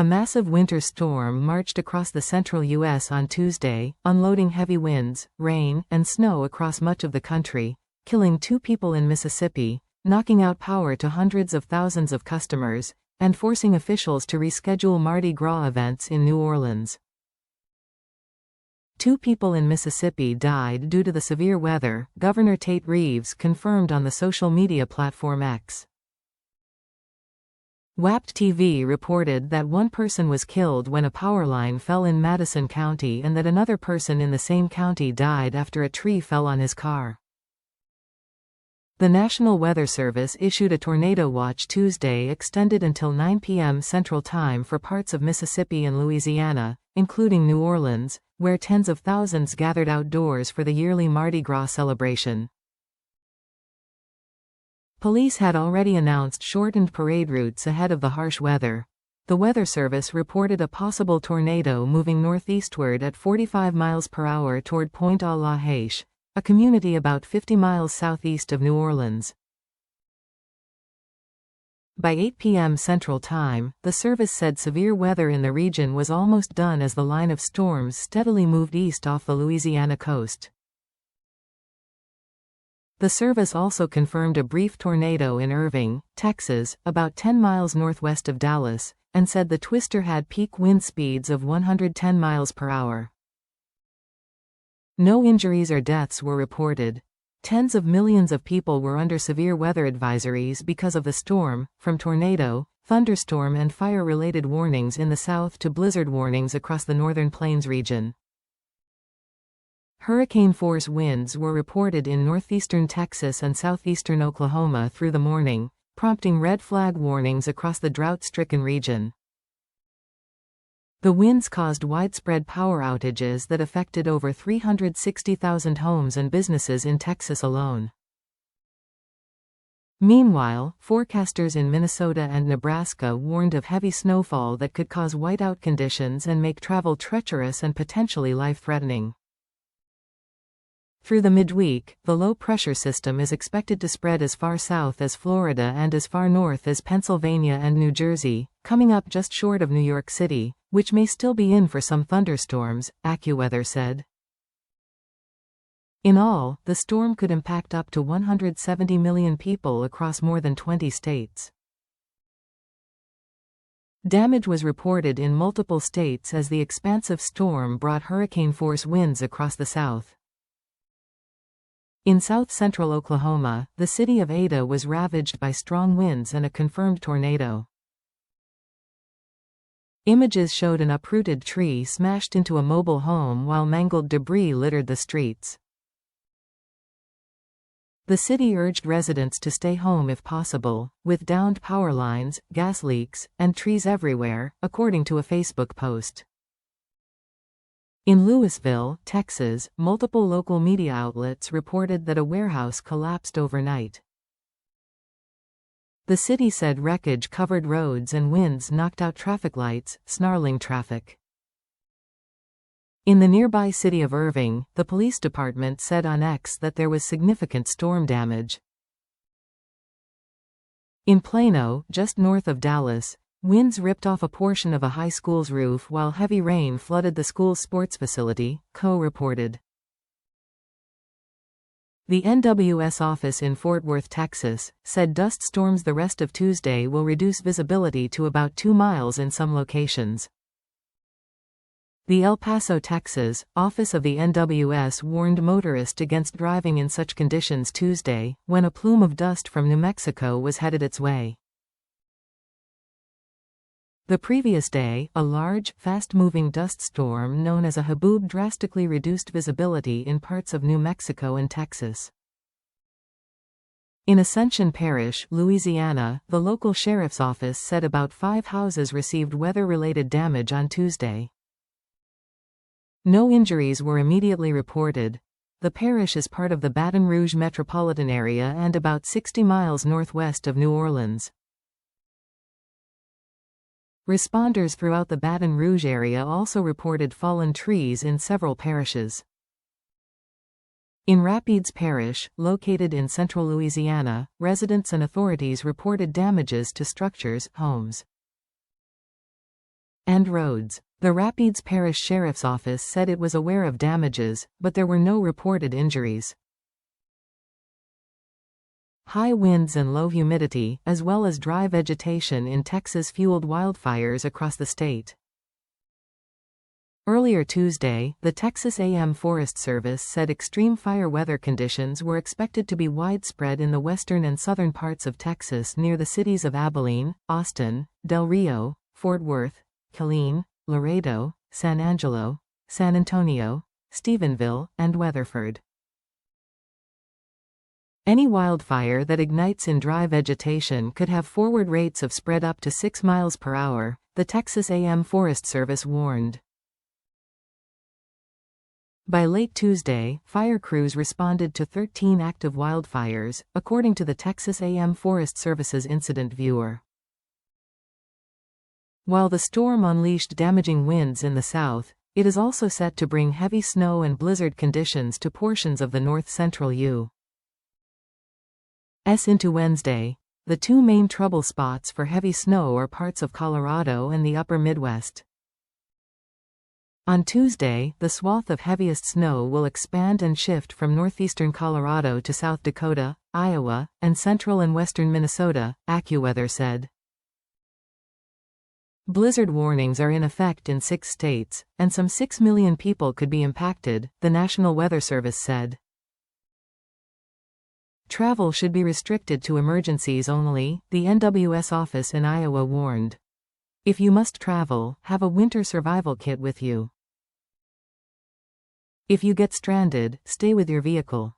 A massive winter storm marched across the central U.S. on Tuesday, unloading heavy winds, rain, and snow across much of the country, killing 2 people in Mississippi, knocking out power to hundreds of thousands of customers, and forcing officials to reschedule Mardi Gras events in New Orleans. 2 people in Mississippi died due to the severe weather, Governor Tate Reeves confirmed on the social media platform X. WAPT TV reported that 1 person was killed when a power line fell in Madison County and that another person in the same county died after a tree fell on his car. The National Weather Service issued a tornado watch Tuesday extended until 9 p.m. Central Time for parts of Mississippi and Louisiana, including New Orleans, where tens of thousands gathered outdoors for the yearly Mardi Gras celebration. Police had already announced shortened parade routes ahead of the harsh weather. The Weather Service reported a possible tornado moving northeastward at 45 miles per hour toward Pointe-à-la-Hache, a community about 50 miles southeast of New Orleans. By 8 p.m. Central Time, the service said severe weather in the region was almost done as the line of storms steadily moved east off the Louisiana coast. The service also confirmed a brief tornado in Irving, Texas, about 10 miles northwest of Dallas, and said the twister had peak wind speeds of 110 miles per hour. No injuries or deaths were reported. Tens of millions of people were under severe weather advisories because of the storm, from tornado, thunderstorm and fire-related warnings in the south to blizzard warnings across the northern plains region. Hurricane-force winds were reported in northeastern Texas and southeastern Oklahoma through the morning, prompting red flag warnings across the drought-stricken region. The winds caused widespread power outages that affected over 360,000 homes and businesses in Texas alone. Meanwhile, forecasters in Minnesota and Nebraska warned of heavy snowfall that could cause whiteout conditions and make travel treacherous and potentially life-threatening. Through the midweek, the low-pressure system is expected to spread as far south as Florida and as far north as Pennsylvania and New Jersey, coming up just short of New York City, which may still be in for some thunderstorms, AccuWeather said. In all, the storm could impact up to 170 million people across more than 20 states. Damage was reported in multiple states as the expansive storm brought hurricane-force winds across the south. In south-central Oklahoma, the city of Ada was ravaged by strong winds and a confirmed tornado. Images showed an uprooted tree smashed into a mobile home while mangled debris littered the streets. The city urged residents to stay home if possible, with downed power lines, gas leaks, and trees everywhere, according to a Facebook post. In Louisville, Texas, multiple local media outlets reported that a warehouse collapsed overnight. The city said wreckage covered roads and winds knocked out traffic lights, snarling traffic. In the nearby city of Irving, the police department said on X that there was significant storm damage. In Plano, just north of Dallas, winds ripped off a portion of a high school's roof while heavy rain flooded the school's sports facility, co-reported. The NWS office in Fort Worth, Texas, said dust storms the rest of Tuesday will reduce visibility to about 2 miles in some locations. The El Paso, Texas, office of the NWS warned motorists against driving in such conditions Tuesday, when a plume of dust from New Mexico was headed its way. The previous day, a large, fast-moving dust storm known as a haboob drastically reduced visibility in parts of New Mexico and Texas. In Ascension Parish, Louisiana, the local sheriff's office said about 5 houses received weather-related damage on Tuesday. No injuries were immediately reported. The parish is part of the Baton Rouge metropolitan area and about 60 miles northwest of New Orleans. Responders throughout the Baton Rouge area also reported fallen trees in several parishes. In Rapides Parish, located in central Louisiana, residents and authorities reported damages to structures, homes. and roads. The Rapides Parish Sheriff's Office said it was aware of damages, but there were no reported injuries. High winds and low humidity, as well as dry vegetation in Texas, fueled wildfires across the state. Earlier Tuesday, the Texas A&M Forest Service said extreme fire weather conditions were expected to be widespread in the western and southern parts of Texas near the cities of Abilene, Austin, Del Rio, Fort Worth, Killeen, Laredo, San Angelo, San Antonio, Stephenville, and Weatherford. Any wildfire that ignites in dry vegetation could have forward rates of spread up to 6 miles per hour, the Texas A&M Forest Service warned. By late Tuesday, fire crews responded to 13 active wildfires, according to the Texas A&M Forest Service's incident viewer. While the storm unleashed damaging winds in the south, it is also set to bring heavy snow and blizzard conditions to portions of the north-central U.S. into Wednesday. The two main trouble spots for heavy snow are parts of Colorado and the upper Midwest. On Tuesday, the swath of heaviest snow will expand and shift from northeastern Colorado to South Dakota, Iowa, and central and western Minnesota, AccuWeather said. Blizzard warnings are in effect in 6 states, and some 6 million people could be impacted, the National Weather Service said. Travel should be restricted to emergencies only, the NWS office in Iowa warned. If you must travel, have a winter survival kit with you. If you get stranded, stay with your vehicle.